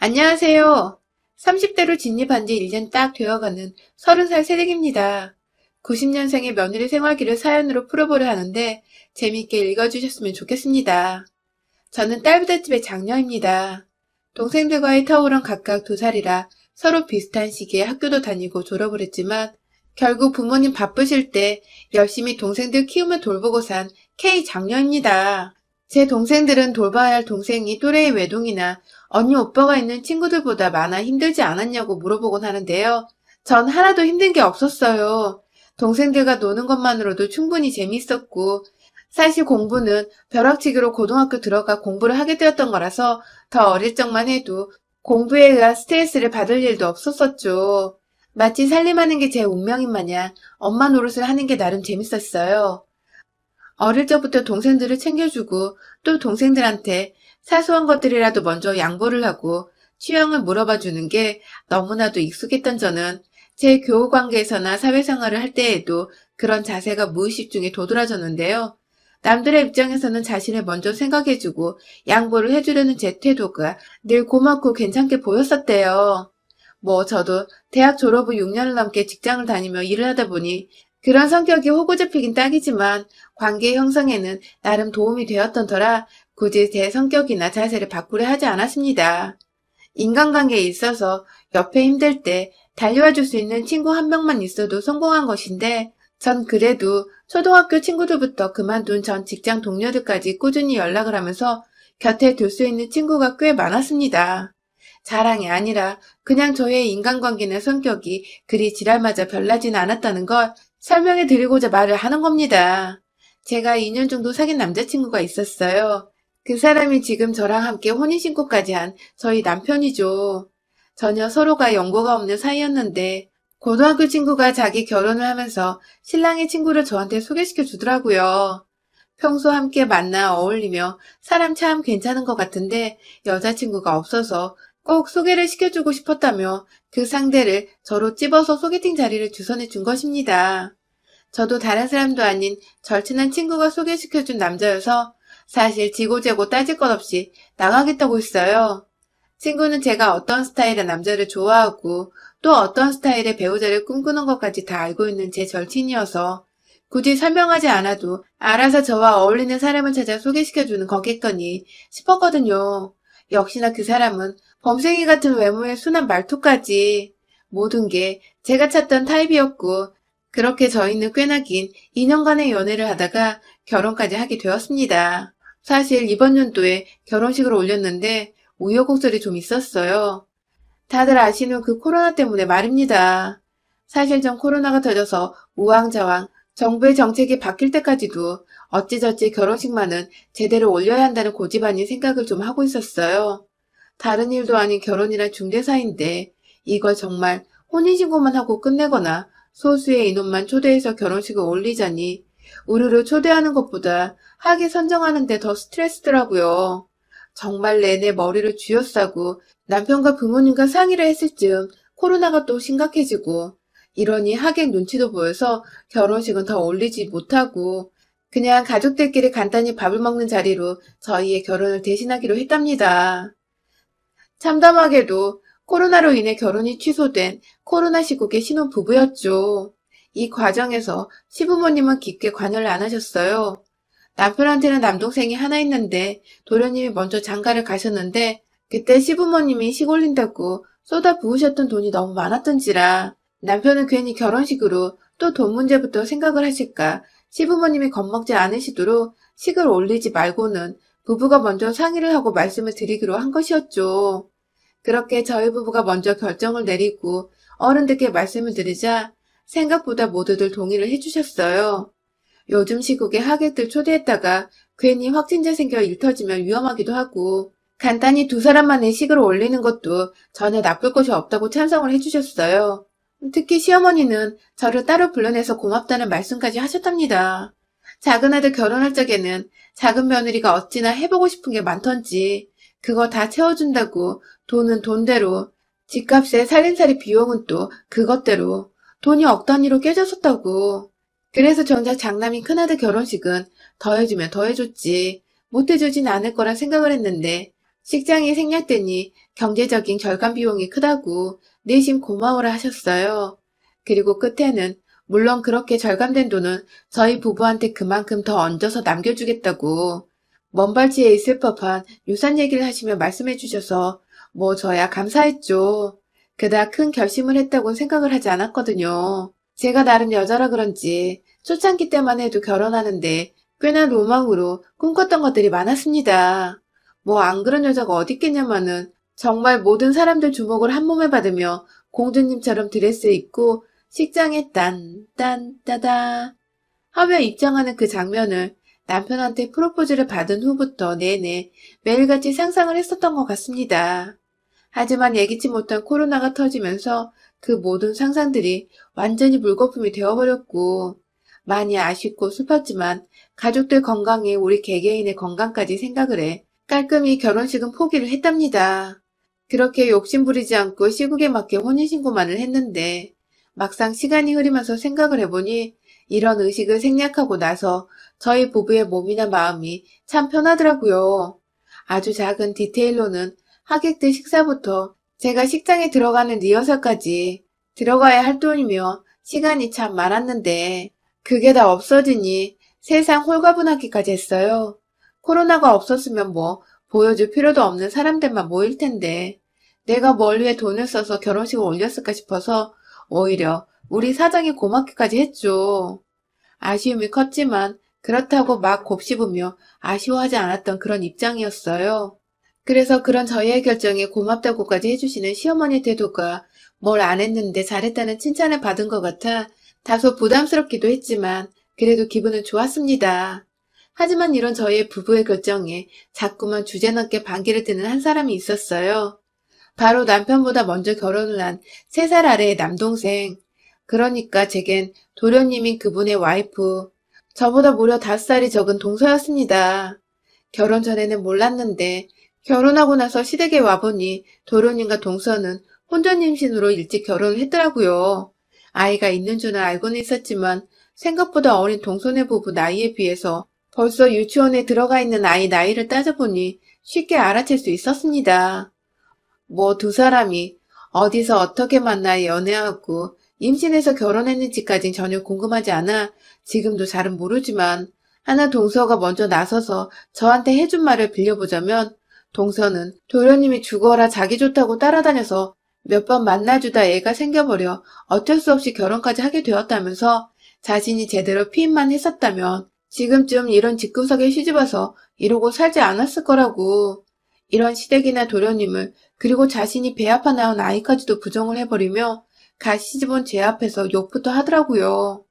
안녕하세요. 30대로 진입한 지 1년 딱 되어가는 30살 새댁입니다. 90년생의 며느리 생활기를 사연으로 풀어보려 하는데 재미있게 읽어주셨으면 좋겠습니다. 저는 딸부잣집의 장녀입니다. 동생들과의 터울은 각각 2살이라 서로 비슷한 시기에 학교도 다니고 졸업을 했지만 결국 부모님 바쁘실 때 열심히 동생들 키우며 돌보고 산 K 장녀입니다. 제 동생들은 돌봐야 할 동생이 또래의 외동이나 언니 오빠가 있는 친구들보다 많아 힘들지 않았냐고 물어보곤 하는데요. 전 하나도 힘든 게 없었어요. 동생들과 노는 것만으로도 충분히 재미있었고 사실 공부는 벼락치기로 고등학교 들어가 공부를 하게 되었던 거라서 더 어릴 적만 해도 공부에 의한 스트레스를 받을 일도 없었었죠. 마치 살림하는 게 제 운명인 마냥 엄마 노릇을 하는 게 나름 재밌었어요. 어릴 적부터 동생들을 챙겨주고 또 동생들한테 사소한 것들이라도 먼저 양보를 하고 취향을 물어봐 주는 게 너무나도 익숙했던 저는 제 교우 관계에서나 사회생활을 할 때에도 그런 자세가 무의식 중에 도드라졌는데요. 남들의 입장에서는 자신을 먼저 생각해주고 양보를 해주려는 제 태도가 늘 고맙고 괜찮게 보였었대요. 저도 대학 졸업 후 6년을 넘게 직장을 다니며 일을 하다 보니 그런 성격이 호구 잡히긴 딱이지만 관계 형성에는 나름 도움이 되었던 터라 굳이 제 성격이나 자세를 바꾸려 하지 않았습니다. 인간관계에 있어서 옆에 힘들 때 달려와 줄 수 있는 친구 한 명만 있어도 성공한 것인데 전 그래도 초등학교 친구들부터 그만둔 전 직장 동료들까지 꾸준히 연락을 하면서 곁에 둘 수 있는 친구가 꽤 많았습니다. 자랑이 아니라 그냥 저의 인간관계나 성격이 그리 지랄맞아 별나지는 않았다는 걸 설명해 드리고자 말을 하는 겁니다. 제가 2년 정도 사귄 남자친구가 있었어요. 그 사람이 지금 저랑 함께 혼인신고까지 한 저희 남편이죠. 전혀 서로가 연고가 없는 사이였는데 고등학교 친구가 자기 결혼을 하면서 신랑의 친구를 저한테 소개시켜 주더라고요. 평소 함께 만나 어울리며 사람 참 괜찮은 것 같은데 여자친구가 없어서 꼭 소개를 시켜주고 싶었다며 그 상대를 저로 찝어서 소개팅 자리를 주선해 준 것입니다. 저도 다른 사람도 아닌 절친한 친구가 소개시켜준 남자여서 사실 지고재고 따질 것 없이 나가겠다고 했어요. 친구는 제가 어떤 스타일의 남자를 좋아하고 또 어떤 스타일의 배우자를 꿈꾸는 것까지 다 알고 있는 제 절친이어서 굳이 설명하지 않아도 알아서 저와 어울리는 사람을 찾아 소개시켜주는 거겠거니 싶었거든요. 역시나 그 사람은 범생이 같은 외모의 순한 말투까지 모든 게 제가 찾던 타입이었고 그렇게 저희는 꽤나 긴 2년간의 연애를 하다가 결혼까지 하게 되었습니다. 사실 이번 연도에 결혼식을 올렸는데 우여곡절이 좀 있었어요. 다들 아시는 그 코로나 때문에 말입니다. 사실 전 코로나가 터져서 우왕좌왕 정부의 정책이 바뀔 때까지도 어찌저찌 결혼식만은 제대로 올려야 한다는 고집 아닌 생각을 좀 하고 있었어요. 다른 일도 아닌 결혼이란 중대사인데 이걸 정말 혼인신고만 하고 끝내거나 소수의 인원만 초대해서 결혼식을 올리자니 우르르 초대하는 것보다 하게 선정하는 데 더 스트레스더라고요. 정말 내내 머리를 쥐어싸고 남편과 부모님과 상의를 했을 즈음 코로나가 또 심각해지고 이러니 하객 눈치도 보여서 결혼식은 더 올리지 못하고 그냥 가족들끼리 간단히 밥을 먹는 자리로 저희의 결혼을 대신하기로 했답니다. 참담하게도 코로나로 인해 결혼이 취소된 코로나 시국의 신혼부부였죠. 이 과정에서 시부모님은 깊게 관여를 안 하셨어요. 남편한테는 남동생이 하나 있는데 도련님이 먼저 장가를 가셨는데 그때 시부모님이 식 올린다고 쏟아 부으셨던 돈이 너무 많았던지라 남편은 괜히 결혼식으로 또 돈 문제부터 생각을 하실까 시부모님이 겁먹지 않으시도록 식을 올리지 말고는 부부가 먼저 상의를 하고 말씀을 드리기로 한 것이었죠. 그렇게 저희 부부가 먼저 결정을 내리고 어른들께 말씀을 드리자 생각보다 모두들 동의를 해주셨어요. 요즘 시국에 하객들 초대했다가 괜히 확진자 생겨 일 터지면 위험하기도 하고 간단히 2사람만의 식을 올리는 것도 전혀 나쁠 것이 없다고 찬성을 해주셨어요. 특히 시어머니는 저를 따로 불러내서 고맙다는 말씀까지 하셨답니다. 작은 아들 결혼할 적에는 작은 며느리가 어찌나 해보고 싶은 게 많던지 그거 다 채워준다고 돈은 돈대로 집값에 살림살이 비용은 또 그것대로 돈이 억 단위로 깨졌었다고. 그래서 정작 장남인 큰아들 결혼식은 더해주면 더해줬지 못해주진 않을 거라 생각을 했는데 식장이 생략되니 경제적인 결감 비용이 크다고 내심 고마워라 하셨어요. 그리고 끝에는 물론 그렇게 절감된 돈은 저희 부부한테 그만큼 더 얹어서 남겨주겠다고 먼발치에 있을 법한 유산 얘기를 하시며 말씀해 주셔서 뭐 저야 감사했죠. 그닥 큰 결심을 했다고는 생각을 하지 않았거든요. 제가 나름 여자라 그런지 초창기 때만 해도 결혼하는데 꽤나 로망으로 꿈꿨던 것들이 많았습니다. 뭐 안 그런 여자가 어디 있겠냐마는 정말 모든 사람들 주목을 한 몸에 받으며 공주님처럼 드레스 입고 식장에 따다 하며 입장하는 그 장면을 남편한테 프로포즈를 받은 후부터 내내 매일같이 상상을 했었던 것 같습니다. 하지만 예기치 못한 코로나가 터지면서 그 모든 상상들이 완전히 물거품이 되어버렸고 많이 아쉽고 슬펐지만 가족들 건강에 우리 개개인의 건강까지 생각을 해 깔끔히 결혼식은 포기를 했답니다. 그렇게 욕심부리지 않고 시국에 맞게 혼인신고만을 했는데 막상 시간이 흐르면서 생각을 해보니 이런 의식을 생략하고 나서 저희 부부의 몸이나 마음이 참 편하더라고요. 아주 작은 디테일로는 하객들 식사부터 제가 식장에 들어가는 리허설까지 들어가야 할 돈이며 시간이 참 많았는데 그게 다 없어지니 세상 홀가분하기까지 했어요. 코로나가 없었으면 뭐 보여줄 필요도 없는 사람들만 모일 텐데 내가 뭘 위해 돈을 써서 결혼식을 올렸을까 싶어서 오히려 우리 사장이 고맙기까지 했죠. 아쉬움이 컸지만 그렇다고 막 곱씹으며 아쉬워하지 않았던 그런 입장이었어요. 그래서 그런 저희의 결정에 고맙다고까지 해주시는 시어머니 태도가 뭘 안 했는데 잘했다는 칭찬을 받은 것 같아 다소 부담스럽기도 했지만 그래도 기분은 좋았습니다. 하지만 이런 저희의 부부의 결정에 자꾸만 주제넘게 반기를 드는 한 사람이 있었어요. 바로 남편보다 먼저 결혼을 한 3살 아래의 남동생. 그러니까 제겐 도련님인 그분의 와이프. 저보다 무려 5살이 적은 동서였습니다. 결혼 전에는 몰랐는데 결혼하고 나서 시댁에 와보니 도련님과 동서는 혼전 임신으로 일찍 결혼을 했더라고요. 아이가 있는 줄은 알고는 있었지만 생각보다 어린 동서네 부부 나이에 비해서 벌써 유치원에 들어가 있는 아이 나이를 따져보니 쉽게 알아챌 수 있었습니다. 뭐 2사람이 어디서 어떻게 만나 연애하고 임신해서 결혼했는지까진 전혀 궁금하지 않아 지금도 잘은 모르지만 하나 동서가 먼저 나서서 저한테 해준 말을 빌려보자면 동서는 도련님이 죽어라 자기 좋다고 따라다녀서 몇 번 만나주다 애가 생겨버려 어쩔 수 없이 결혼까지 하게 되었다면서 자신이 제대로 피임만 했었다면 지금쯤 이런 집구석에 시집와서 이러고 살지 않았을 거라고. 이런 시댁이나 도련님을 그리고 자신이 배 아파 낳은 아이까지도 부정을 해버리며 갓 시집온 제 앞에서 욕부터 하더라고요.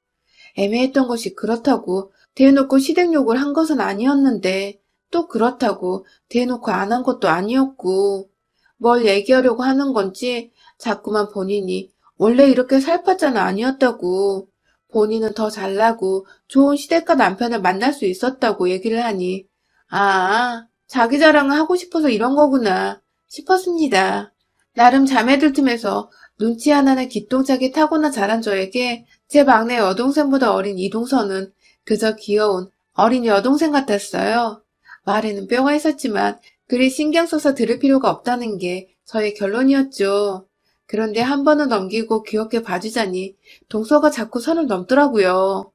애매했던 것이 그렇다고 대놓고 시댁 욕을 한 것은 아니었는데 또 그렇다고 대놓고 안 한 것도 아니었고 뭘 얘기하려고 하는 건지 자꾸만 본인이 원래 이렇게 살팔자는 아니었다고 본인은 더 잘나고 좋은 시댁과 남편을 만날 수 있었다고 얘기를 하니 아, 자기 자랑을 하고 싶어서 이런 거구나 싶었습니다. 나름 자매들 틈에서 눈치 하나는 기똥차게 타고나 자란 저에게 제 막내 여동생보다 어린 이동서는 그저 귀여운 어린 여동생 같았어요. 말에는 뼈가 있었지만 그리 신경 써서 들을 필요가 없다는 게 저의 결론이었죠. 그런데 한 번은 넘기고 귀엽게 봐주자니 동서가 자꾸 선을 넘더라고요.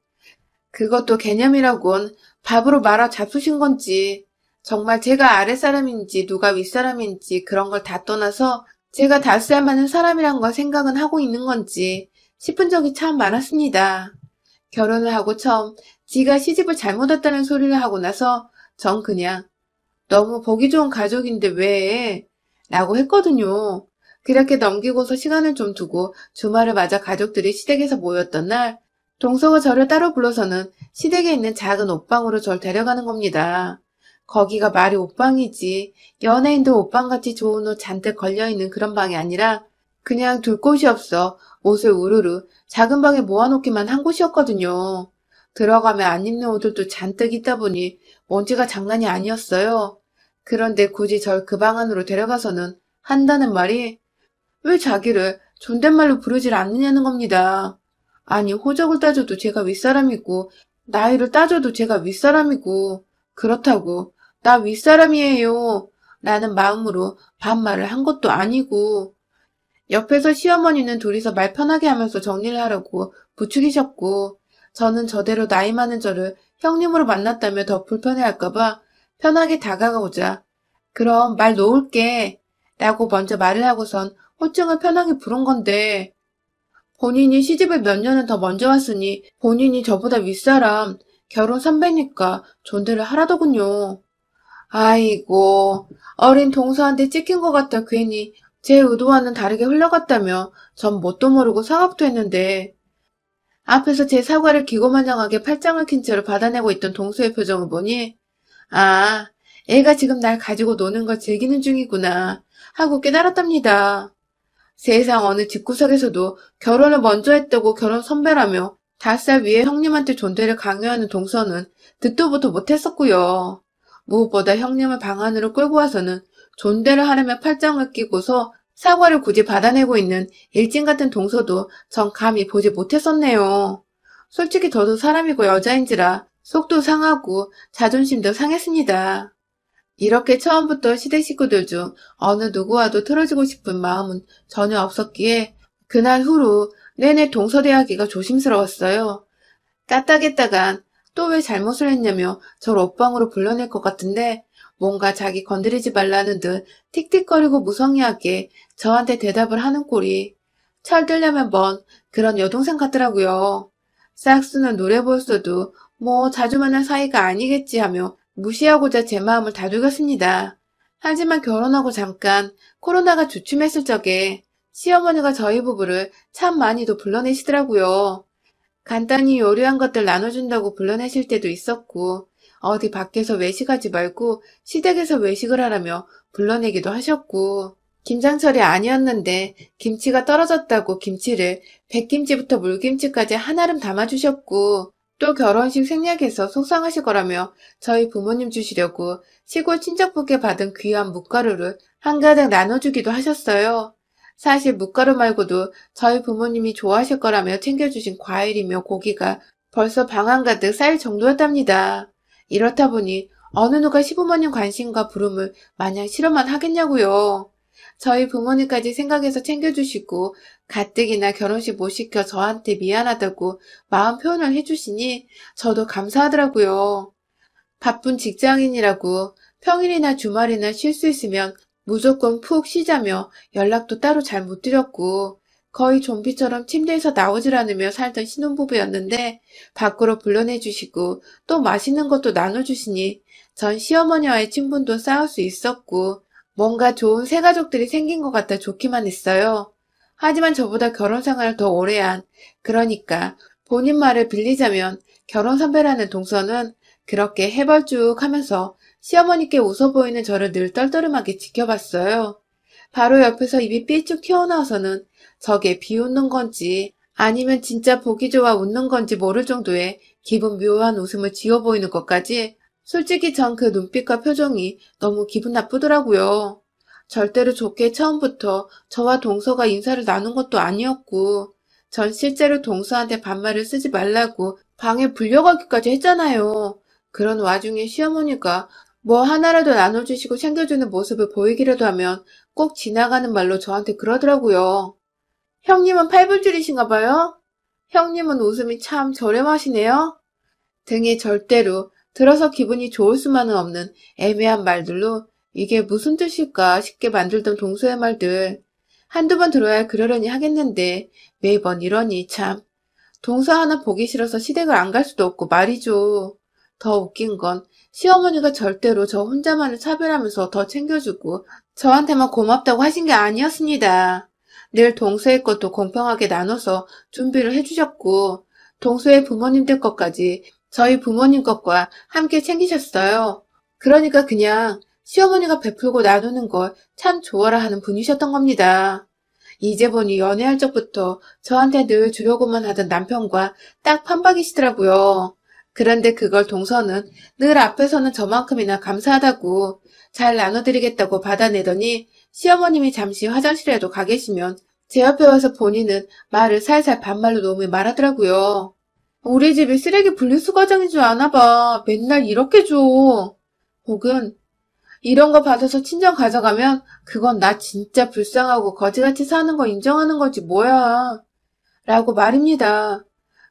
그것도 개념이라곤 밥으로 말아 잡수신 건지 정말 제가 아랫사람인지 누가 윗사람인지 그런 걸 다 떠나서 제가 다스려야 하는 사람이란 걸 생각은 하고 있는 건지 싶은 적이 참 많았습니다. 결혼을 하고 처음 지가 시집을 잘못 왔다는 소리를 하고 나서 전 그냥 너무 보기 좋은 가족인데 왜? 라고 했거든요. 그렇게 넘기고서 시간을 좀 두고 주말을 맞아 가족들이 시댁에서 모였던 날 동서가 저를 따로 불러서는 시댁에 있는 작은 옷방으로 절 데려가는 겁니다. 거기가 말이 옷방이지 연예인들 옷방같이 좋은 옷 잔뜩 걸려있는 그런 방이 아니라 그냥 둘 곳이 없어 옷을 우르르 작은 방에 모아놓기만 한 곳이었거든요. 들어가면 안 입는 옷들도 잔뜩 있다 보니 먼지가 장난이 아니었어요. 그런데 굳이 절 그 방 안으로 데려가서는 한다는 말이 왜 자기를 존댓말로 부르질 않느냐는 겁니다. 아니 호적을 따져도 제가 윗사람이고 나이를 따져도 제가 윗사람이고 그렇다고 나 윗사람이에요. 라는 마음으로 반말을 한 것도 아니고 옆에서 시어머니는 둘이서 말 편하게 하면서 정리를 하라고 부추기셨고 저는 저대로 나이 많은 저를 형님으로 만났다며 더 불편해할까봐 편하게 다가가고자 그럼 말 놓을게 라고 먼저 말을 하고선 호칭을 편하게 부른 건데 본인이 시집을 몇 년은 더 먼저 왔으니 본인이 저보다 윗사람 결혼 선배니까 존대를 하라더군요. 아이고 어린 동서한테 찍힌 것 같다 괜히 제 의도와는 다르게 흘러갔다며 전 뭣도 모르고 사각도 했는데 앞에서 제 사과를 기고만장하게 팔짱을 낀 채로 받아내고 있던 동서의 표정을 보니 아, 애가 지금 날 가지고 노는 걸 즐기는 중이구나 하고 깨달았답니다. 세상 어느 집구석에서도 결혼을 먼저 했다고 결혼 선배라며 5살 위에 형님한테 존대를 강요하는 동서는 듣도 보도 못했었고요. 무엇보다 형님을 방 안으로 끌고 와서는 존대를 하려며 팔짱을 끼고서 사과를 굳이 받아내고 있는 일진 같은 동서도 전 감히 보지 못했었네요. 솔직히 저도 사람이고 여자인지라 속도 상하고 자존심도 상했습니다. 이렇게 처음부터 시댁 식구들 중 어느 누구와도 틀어지고 싶은 마음은 전혀 없었기에 그날 후로 내내 동서대하기가 조심스러웠어요. 까딱했다간 또 왜 잘못을 했냐며 저를 옷방으로 불러낼 것 같은데 뭔가 자기 건드리지 말라는 듯 틱틱거리고 무성의하게 저한테 대답을 하는 꼴이 철들려면 뭔 그런 여동생 같더라고요. 싹수는 노래 보였어도 뭐 자주 만난 사이가 아니겠지 하며 무시하고자 제 마음을 다독였습니다. 하지만 결혼하고 잠깐 코로나가 주춤했을 적에 시어머니가 저희 부부를 참 많이도 불러내시더라고요. 간단히 요리한 것들 나눠준다고 불러내실 때도 있었고 어디 밖에서 외식하지 말고 시댁에서 외식을 하라며 불러내기도 하셨고 김장철이 아니었는데 김치가 떨어졌다고 김치를 백김치부터 물김치까지 한아름 담아주셨고 또 결혼식 생략해서 속상하실 거라며 저희 부모님 주시려고 시골 친척분께 받은 귀한 묵가루를 한가득 나눠주기도 하셨어요. 사실 묵가루 말고도 저희 부모님이 좋아하실 거라며 챙겨주신 과일이며 고기가 벌써 방 한가득 쌓일 정도였답니다. 이렇다 보니 어느 누가 시부모님 관심과 부름을 마냥 싫어만 하겠냐고요. 저희 부모님까지 생각해서 챙겨주시고 가뜩이나 결혼식 못 시켜 저한테 미안하다고 마음 표현을 해주시니 저도 감사하더라고요. 바쁜 직장인이라고 평일이나 주말이나 쉴 수 있으면 무조건 푹 쉬자며 연락도 따로 잘 못 드렸고 거의 좀비처럼 침대에서 나오질 않으며 살던 신혼부부였는데 밖으로 불러내주시고 또 맛있는 것도 나눠주시니 전 시어머니와의 친분도 쌓을 수 있었고 뭔가 좋은 새 가족들이 생긴 것 같아 좋기만 했어요. 하지만 저보다 결혼 생활을 더 오래 한, 그러니까 본인 말을 빌리자면 결혼 선배라는 동서는 그렇게 해벌쭉 하면서 시어머니께 웃어 보이는 저를 늘 떨떠름하게 지켜봤어요. 바로 옆에서 입이 삐쭉 튀어나와서는 저게 비웃는 건지 아니면 진짜 보기 좋아 웃는 건지 모를 정도의 기분 묘한 웃음을 지어 보이는 것까지 솔직히 전 그 눈빛과 표정이 너무 기분 나쁘더라고요. 절대로 좋게 처음부터 저와 동서가 인사를 나눈 것도 아니었고 전 실제로 동서한테 반말을 쓰지 말라고 방에 불려가기까지 했잖아요. 그런 와중에 시어머니가 뭐 하나라도 나눠주시고 챙겨주는 모습을 보이기라도 하면 꼭 지나가는 말로 저한테 그러더라고요. 형님은 팔불줄이신가 봐요? 형님은 웃음이 참 저렴하시네요? 등의 절대로 들어서 기분이 좋을 수만은 없는 애매한 말들로 이게 무슨 뜻일까 싶게 만들던 동서의 말들. 한두 번 들어야 그러려니 하겠는데 매번 이러니 참. 동서 하나 보기 싫어서 시댁을 안 갈 수도 없고 말이죠. 더 웃긴 건 시어머니가 절대로 저 혼자만을 차별하면서 더 챙겨주고 저한테만 고맙다고 하신 게 아니었습니다. 늘 동서의 것도 공평하게 나눠서 준비를 해주셨고 동서의 부모님들 것까지 저희 부모님 것과 함께 챙기셨어요. 그러니까 그냥 시어머니가 베풀고 나누는 걸 참 좋아라 하는 분이셨던 겁니다. 이제 보니 연애할 적부터 저한테 늘 주려고만 하던 남편과 딱 판박이시더라고요. 그런데 그걸 동서는 늘 앞에서는 저만큼이나 감사하다고 잘 나눠드리겠다고 받아내더니 시어머님이 잠시 화장실에도 가 계시면 제 옆에 와서 본인은 말을 살살 반말로 놓으며 말하더라고요. 우리 집이 쓰레기 분리수 과장인 줄 아나 봐. 맨날 이렇게 줘. 혹은 이런 거 받아서 친정 가져가면 그건 나 진짜 불쌍하고 거지같이 사는 거 인정하는 거지 뭐야. 라고 말입니다.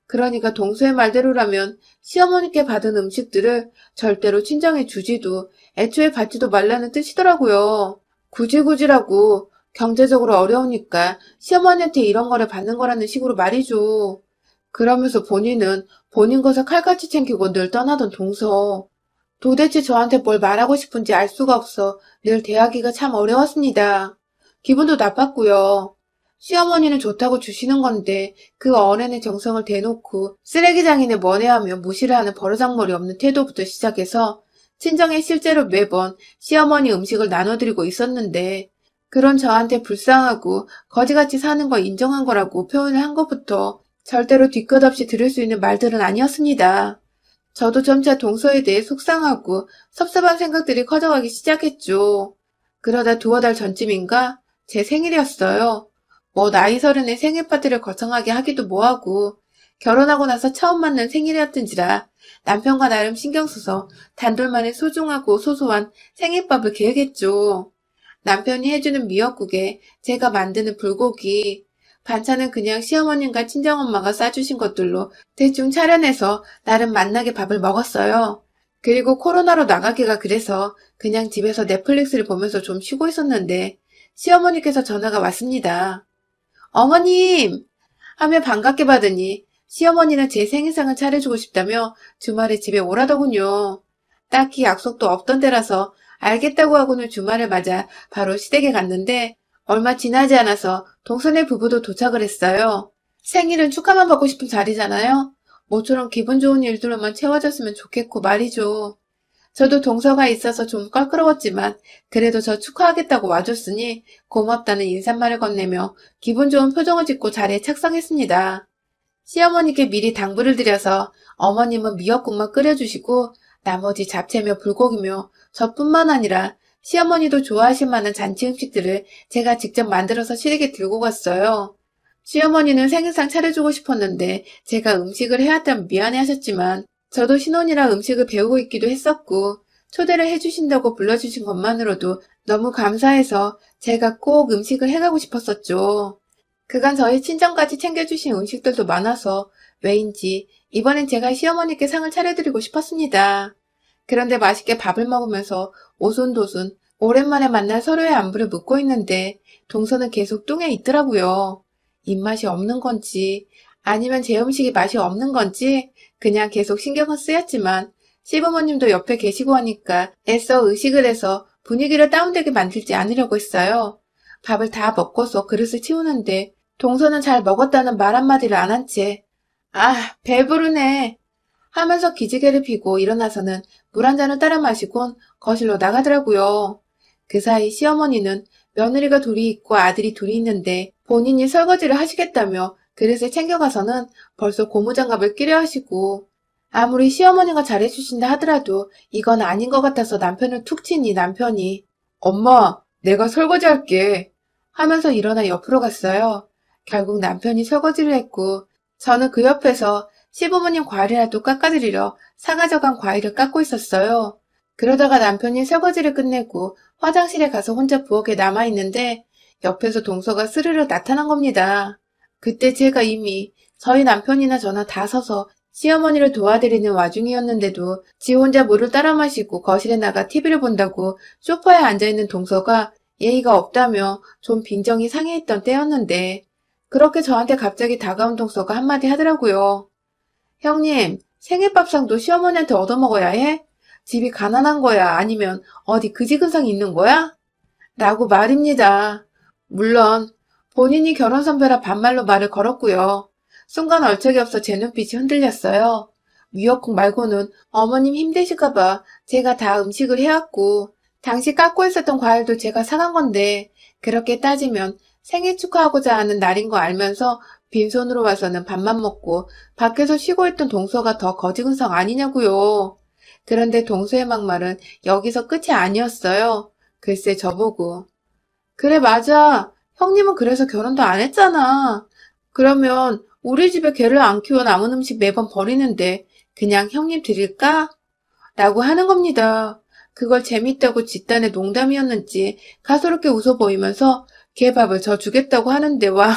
그러니까 동서의 말대로라면 시어머니께 받은 음식들을 절대로 친정에 주지도 애초에 받지도 말라는 뜻이더라고요. 굳이라고 경제적으로 어려우니까 시어머니한테 이런 거를 받는 거라는 식으로 말이죠. 그러면서 본인은 본인 것을 칼같이 챙기고 늘 떠나던 동서. 도대체 저한테 뭘 말하고 싶은지 알 수가 없어 늘 대하기가 참 어려웠습니다. 기분도 나빴고요. 시어머니는 좋다고 주시는 건데 그 어른의 정성을 대놓고 쓰레기장이네 뭐네하며 무시를 하는 버르장머리 없는 태도부터 시작해서 친정에 실제로 매번 시어머니 음식을 나눠드리고 있었는데 그런 저한테 불쌍하고 거지같이 사는 거 인정한 거라고 표현을 한 것부터 절대로 뒤끝 없이 들을 수 있는 말들은 아니었습니다. 저도 점차 동서에 대해 속상하고 섭섭한 생각들이 커져가기 시작했죠. 그러다 두어 달 전쯤인가 제 생일이었어요. 뭐 나이 서른에 생일 파티를 거창하게 하기도 뭐하고 결혼하고 나서 처음 맞는 생일이었던지라 남편과 나름 신경 써서 단둘만의 소중하고 소소한 생일밥을 계획했죠. 남편이 해주는 미역국에 제가 만드는 불고기, 반찬은 그냥 시어머님과 친정엄마가 싸주신 것들로 대충 차려내서 나름 맛나게 밥을 먹었어요. 그리고 코로나로 나가기가 그래서 그냥 집에서 넷플릭스를 보면서 좀 쉬고 있었는데 시어머니께서 전화가 왔습니다. 어머님! 하며 반갑게 받으니 시어머니는 제 생일상을 차려주고 싶다며 주말에 집에 오라더군요. 딱히 약속도 없던 때라서 알겠다고 하고는 주말을 맞아 바로 시댁에 갔는데 얼마 지나지 않아서 동서네 부부도 도착을 했어요. 생일은 축하만 받고 싶은 자리잖아요. 모처럼 기분 좋은 일들로만 채워졌으면 좋겠고 말이죠. 저도 동서가 있어서 좀 껄끄러웠지만 그래도 저 축하하겠다고 와줬으니 고맙다는 인사말을 건네며 기분 좋은 표정을 짓고 자리에 착석했습니다. 시어머니께 미리 당부를 드려서 어머님은 미역국만 끓여주시고 나머지 잡채며 불고기며 저뿐만 아니라 시어머니도 좋아하실 만한 잔치 음식들을 제가 직접 만들어서 시댁에 들고 갔어요. 시어머니는 생일상 차려주고 싶었는데 제가 음식을 해왔다면 미안해하셨지만 저도 신혼이라 음식을 배우고 있기도 했었고 초대를 해주신다고 불러주신 것만으로도 너무 감사해서 제가 꼭 음식을 해가고 싶었었죠. 그간 저희 친정까지 챙겨주신 음식들도 많아서 왜인지 이번엔 제가 시어머니께 상을 차려드리고 싶었습니다. 그런데 맛있게 밥을 먹으면서 오손도손 오랜만에 만난 서로의 안부를 묻고 있는데 동서는 계속 뚱에 있더라고요. 입맛이 없는 건지 아니면 제 음식이 맛이 없는 건지 그냥 계속 신경은 쓰였지만 시부모님도 옆에 계시고 하니까 애써 의식을 해서 분위기를 다운되게 만들지 않으려고 했어요. 밥을 다 먹고서 그릇을 치우는데 동서는 잘 먹었다는 말 한마디를 안 한 채 아, 배부르네 하면서 기지개를 피고 일어나서는 물 한 잔을 따라 마시곤 거실로 나가더라고요. 그 사이 시어머니는 며느리가 둘이 있고 아들이 둘이 있는데 본인이 설거지를 하시겠다며 그릇을 챙겨가서는 벌써 고무장갑을 끼려 하시고 아무리 시어머니가 잘해주신다 하더라도 이건 아닌 것 같아서 남편을 툭 치니 남편이 엄마, 내가 설거지할게 하면서 일어나 옆으로 갔어요. 결국 남편이 설거지를 했고 저는 그 옆에서 시부모님 과일이라도 깎아드리려 사가져간 과일을 깎고 있었어요. 그러다가 남편이 설거지를 끝내고 화장실에 가서 혼자 부엌에 남아있는데 옆에서 동서가 스르르 나타난 겁니다. 그때 제가 이미 저희 남편이나 저나 다 서서 시어머니를 도와드리는 와중이었는데도 지 혼자 물을 따라 마시고 거실에 나가 TV를 본다고 소파에 앉아있는 동서가 예의가 없다며 좀 빈정이 상해있던 때였는데 그렇게 저한테 갑자기 다가온 동서가 한마디 하더라고요. 형님, 생일밥상도 시어머니한테 얻어먹어야 해? 집이 가난한 거야? 아니면 어디 그지근상이 있는 거야? 라고 말입니다. 물론 본인이 결혼 선배라 반말로 말을 걸었고요. 순간 얼척이 없어 제 눈빛이 흔들렸어요. 미역국 말고는 어머님 힘드실까봐 제가 다 음식을 해왔고 당시 깎고 있었던 과일도 제가 사간 건데 그렇게 따지면 생일 축하하고자 하는 날인 거 알면서 빈손으로 와서는 밥만 먹고 밖에서 쉬고 있던 동서가 더 거지근성 아니냐고요. 그런데 동서의 막말은 여기서 끝이 아니었어요. 글쎄 저보고 그래 맞아. 형님은 그래서 결혼도 안 했잖아. 그러면 우리 집에 개를 안 키워 남은 음식 매번 버리는데 그냥 형님 드릴까? 라고 하는 겁니다. 그걸 재밌다고 집단의 농담이었는지 가소롭게 웃어 보이면서 개밥을 저 주겠다고 하는데 와,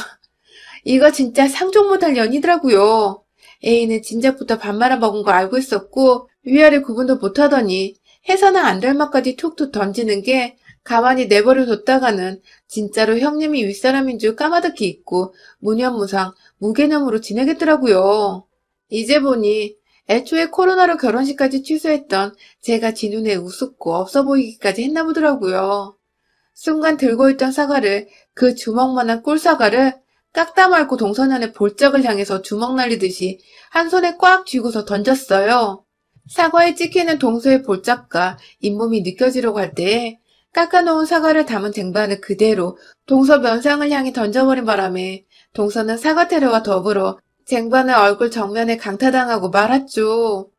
이거 진짜 상종 못할 년이더라고요. A는 진작부터 밥 말아먹은 거 알고 있었고 위아래 구분도 못하더니 해서는 안 될 말까지 툭툭 던지는 게 가만히 내버려 뒀다가는 진짜로 형님이 윗사람인 줄 까마득히 잊고 무념무상 무개념으로 지내겠더라고요. 이제 보니 애초에 코로나로 결혼식까지 취소했던 제가 지 눈에 우습고 없어 보이기까지 했나 보더라고요. 순간 들고 있던 사과를, 그 주먹만한 꿀사과를 깎다 말고 동서년의 볼짝을 향해서 주먹 날리듯이 한 손에 꽉 쥐고서 던졌어요. 사과에 찍히는 동서의 볼짝과 잇몸이 느껴지려고 할 때에 깎아놓은 사과를 담은 쟁반을 그대로 동서 면상을 향해 던져버린 바람에 동서는 사과테러와 더불어 쟁반을 얼굴 정면에 강타당하고 말았죠.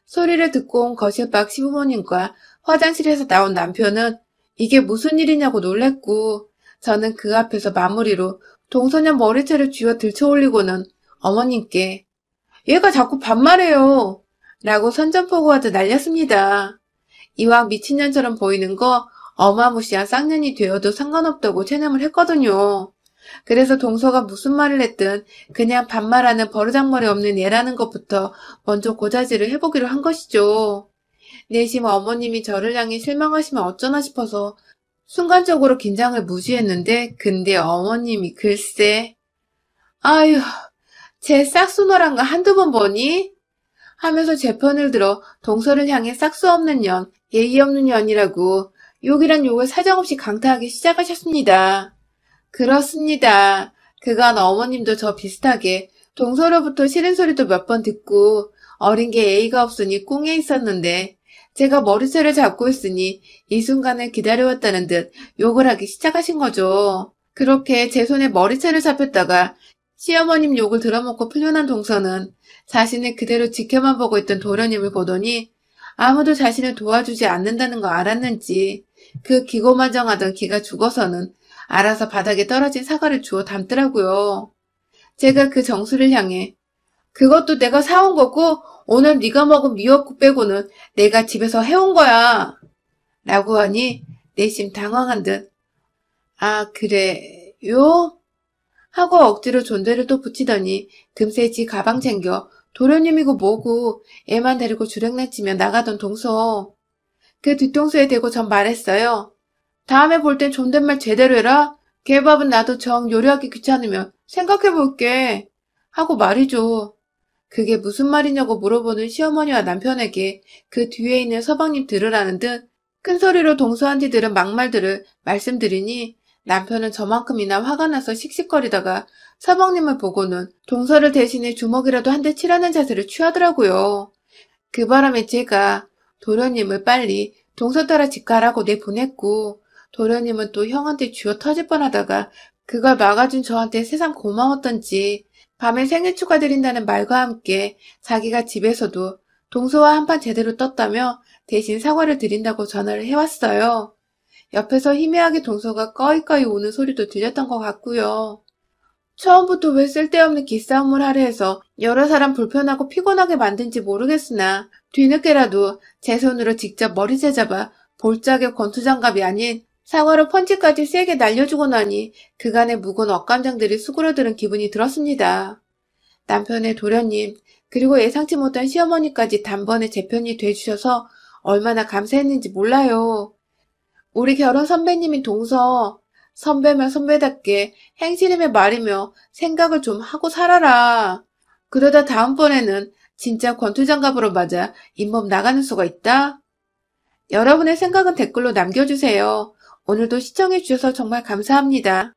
소리를 듣고 온 거실 밖 시부모님과 화장실에서 나온 남편은 이게 무슨 일이냐고 놀랬고, 저는 그 앞에서 마무리로 동서년 머리채를 쥐어 들쳐올리고는 어머님께 얘가 자꾸 반말해요 라고 선전포고하듯 날렸습니다. 이왕 미친년처럼 보이는 거 어마무시한 쌍년이 되어도 상관없다고 체념을 했거든요. 그래서 동서가 무슨 말을 했든 그냥 반말하는 버르장머리 없는 얘라는 것부터 먼저 고자질을 해보기로 한 것이죠. 내심 어머님이 저를 향해 실망하시면 어쩌나 싶어서 순간적으로 긴장을 무시했는데, 근데 어머님이 글쎄, 아유, 쟤 싹수노란 거 한두 번 보니? 하면서 제 편을 들어 동서를 향해 싹수 없는 년, 예의 없는 년이라고 욕이란 욕을 사정없이 강타하기 시작하셨습니다. 그렇습니다. 그간 어머님도 저 비슷하게 동서로부터 싫은 소리도 몇 번 듣고 어린 게 예의가 없으니 꿍해 있었는데 제가 머리채를 잡고 있으니 이 순간을 기다려왔다는 듯 욕을 하기 시작하신 거죠. 그렇게 제 손에 머리채를 잡혔다가 시어머님 욕을 들어먹고 풀려난 동서는 자신을 그대로 지켜만 보고 있던 도련님을 보더니 아무도 자신을 도와주지 않는다는 거 알았는지 그 기고만장하던 기가 죽어서는 알아서 바닥에 떨어진 사과를 주워 담더라고요. 제가 그 정수를 향해 그것도 내가 사온 거고 오늘 네가 먹은 미역국 빼고는 내가 집에서 해온 거야 라고 하니 내심 당황한 듯 아 그래요? 하고 억지로 존대를 또 붙이더니 금세 지 가방 챙겨 도련님이고 뭐고 애만 데리고 주랭랑치며 나가던 동서. 그 뒤통수에 대고 전 말했어요. 다음에 볼 땐 존댓말 제대로 해라. 개밥은 나도 정 요리하기 귀찮으면 생각해볼게. 하고 말이죠. 그게 무슨 말이냐고 물어보는 시어머니와 남편에게 그 뒤에 있는 서방님 들으라는 듯 큰소리로 동서한테 들은 막말들을 말씀드리니 남편은 저만큼이나 화가 나서 씩씩거리다가 서방님을 보고는 동서를 대신해 주먹이라도 한 대 치라는 자세를 취하더라고요. 그 바람에 제가 도련님을 빨리 동서 따라 집 가라고 내보냈고 도련님은 또 형한테 쥐어 터질 뻔하다가 그걸 막아준 저한테 새삼 고마웠던지 밤에 생일 축하드린다는 말과 함께 자기가 집에서도 동서와 한판 제대로 떴다며 대신 사과를 드린다고 전화를 해왔어요. 옆에서 희미하게 동서가 꺼이꺼이 우는 소리도 들렸던 것 같고요. 처음부터 왜 쓸데없는 기싸움을 하려 해서 여러 사람 불편하고 피곤하게 만든지 모르겠으나 뒤늦게라도 제 손으로 직접 머리채 잡아 볼짝의 권투장갑이 아닌 사과로 펀치까지 세게 날려주고 나니 그간의 묵은 억감정들이 수그러드는 기분이 들었습니다. 남편의 도련님 그리고 예상치 못한 시어머니까지 단번에 제 편이 돼주셔서 얼마나 감사했는지 몰라요. 우리 결혼 선배님인 동서, 선배면 선배답게 행실이며 말이며 생각을 좀 하고 살아라. 그러다 다음번에는 진짜 권투장갑으로 맞아 잇몸 나가는 수가 있다. 여러분의 생각은 댓글로 남겨주세요. 오늘도 시청해주셔서 정말 감사합니다.